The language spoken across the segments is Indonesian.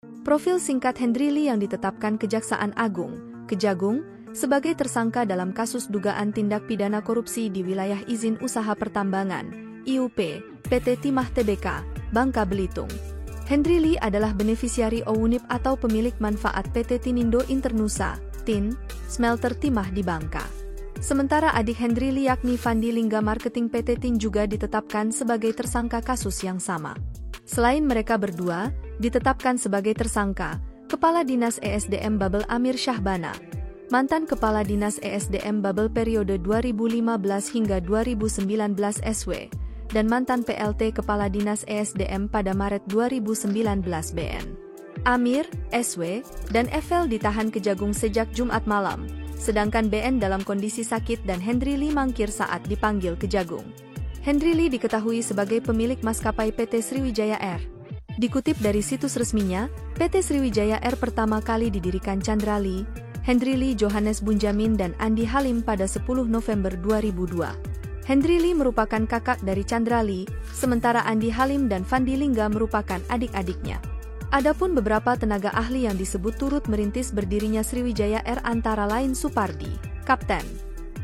Profil singkat Hendry Lee yang ditetapkan Kejaksaan Agung, Kejagung, sebagai tersangka dalam kasus dugaan tindak pidana korupsi di wilayah izin usaha pertambangan, IUP, PT Timah Tbk, Bangka Belitung. Hendry Lee adalah benefisiari OUNIP atau pemilik manfaat PT Tinindo Internusa, TIN, smelter timah di Bangka. Sementara adik Hendry Lee yakni Fandi Lingga Marketing PT TIN juga ditetapkan sebagai tersangka kasus yang sama. Selain mereka berdua, ditetapkan sebagai tersangka, Kepala Dinas ESDM Babel Amir Syahbana, mantan Kepala Dinas ESDM Babel periode 2015 hingga 2019 SW, dan mantan PLT Kepala Dinas ESDM pada Maret 2019 BN. Amir, SW, dan FL ditahan Kejagung sejak Jumat malam, sedangkan BN dalam kondisi sakit dan Hendry Lee mangkir saat dipanggil Kejagung. Hendry Lee diketahui sebagai pemilik maskapai PT Sriwijaya Air. Dikutip dari situs resminya, PT Sriwijaya Air pertama kali didirikan Chandra Lee, Hendry Lee Johannes Bunjamin dan Andi Halim pada 10 November 2002. Hendry Lee merupakan kakak dari Chandra Lee, sementara Andi Halim dan Fandi Lingga merupakan adik-adiknya. Adapun beberapa tenaga ahli yang disebut turut merintis berdirinya Sriwijaya Air antara lain Supardi, Kapten,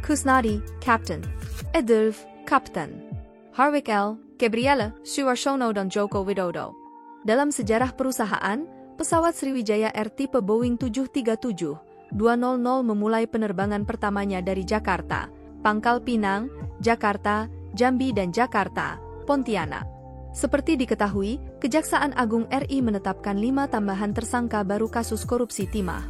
Kusnadi, Kapten, Edulf, Kapten, Harwick L, Gabriela, Suarsono dan Joko Widodo. Dalam sejarah perusahaan, pesawat Sriwijaya Air tipe Boeing 737-200 memulai penerbangan pertamanya dari Jakarta, Pangkal Pinang, Jakarta, Jambi dan Jakarta, Pontianak. Seperti diketahui, Kejaksaan Agung RI menetapkan 5 tambahan tersangka baru kasus korupsi timah.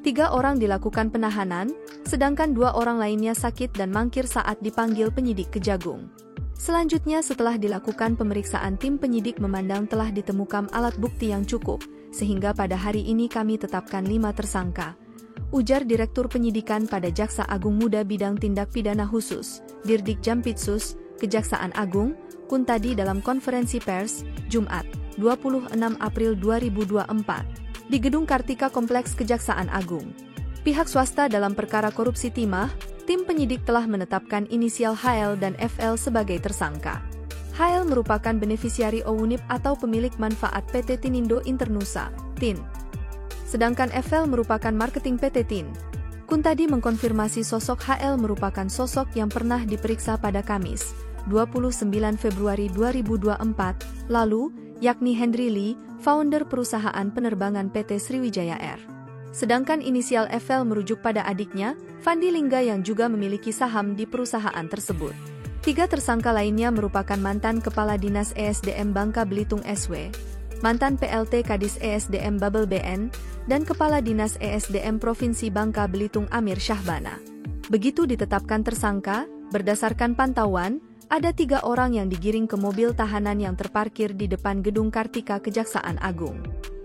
3 orang dilakukan penahanan, sedangkan 2 orang lainnya sakit dan mangkir saat dipanggil penyidik Kejagung. Selanjutnya setelah dilakukan pemeriksaan tim penyidik memandang telah ditemukan alat bukti yang cukup, sehingga pada hari ini kami tetapkan 5 tersangka. Ujar Direktur Penyidikan pada Jaksa Agung Muda Bidang Tindak Pidana Khusus, Dirdik Jampitsus, Kejaksaan Agung, Kuntadi dalam konferensi pers, Jumat, 26 April 2024, di Gedung Kartika Kompleks Kejaksaan Agung. Pihak swasta dalam perkara korupsi timah, tim penyidik telah menetapkan inisial HL dan FL sebagai tersangka. HL merupakan benefisiari OUNIP atau pemilik manfaat PT Tinindo Internusa, TIN. Sedangkan FL merupakan marketing PT TIN. Kuntadi mengkonfirmasi sosok HL merupakan sosok yang pernah diperiksa pada Kamis, 29 Februari 2024, lalu, yakni Hendry Lee, founder perusahaan penerbangan PT Sriwijaya Air. Sedangkan inisial FL merujuk pada adiknya, Fandi Lingga yang juga memiliki saham di perusahaan tersebut. 3 tersangka lainnya merupakan mantan Kepala Dinas ESDM Bangka Belitung SW, mantan PLT Kadis ESDM Babel BN, dan Kepala Dinas ESDM Provinsi Bangka Belitung Amir Syahbana. Begitu ditetapkan tersangka, berdasarkan pantauan, ada 3 orang yang digiring ke mobil tahanan yang terparkir di depan Gedung Kartika Kejaksaan Agung.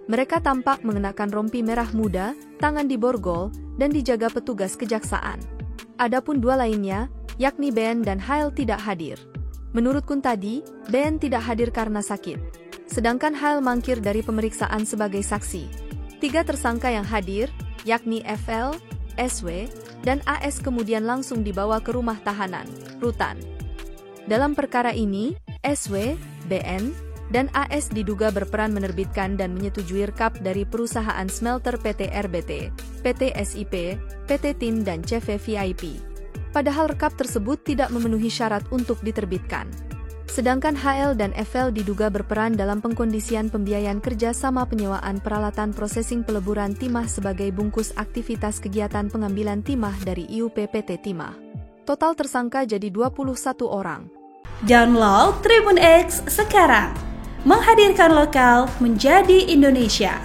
Mereka tampak mengenakan rompi merah muda, tangan diborgol, dan dijaga petugas kejaksaan. Adapun 2 lainnya, yakni Ben dan Hail tidak hadir. Menurut Kuntadi, Ben tidak hadir karena sakit. Sedangkan Hail mangkir dari pemeriksaan sebagai saksi. 3 tersangka yang hadir, yakni FL, SW, dan AS kemudian langsung dibawa ke rumah tahanan, Rutan. Dalam perkara ini, SW, BN, dan AS diduga berperan menerbitkan dan menyetujui rekap dari perusahaan smelter PT RBT, PT SIP, PT TIN dan CV VIP. Padahal rekap tersebut tidak memenuhi syarat untuk diterbitkan. Sedangkan HL dan FL diduga berperan dalam pengkondisian pembiayaan kerja sama penyewaan peralatan prosesing peleburan timah sebagai bungkus aktivitas kegiatan pengambilan timah dari IUP PT Timah. Total tersangka jadi 21 orang. Download Tribun X sekarang. Menghadirkan lokal menjadi Indonesia.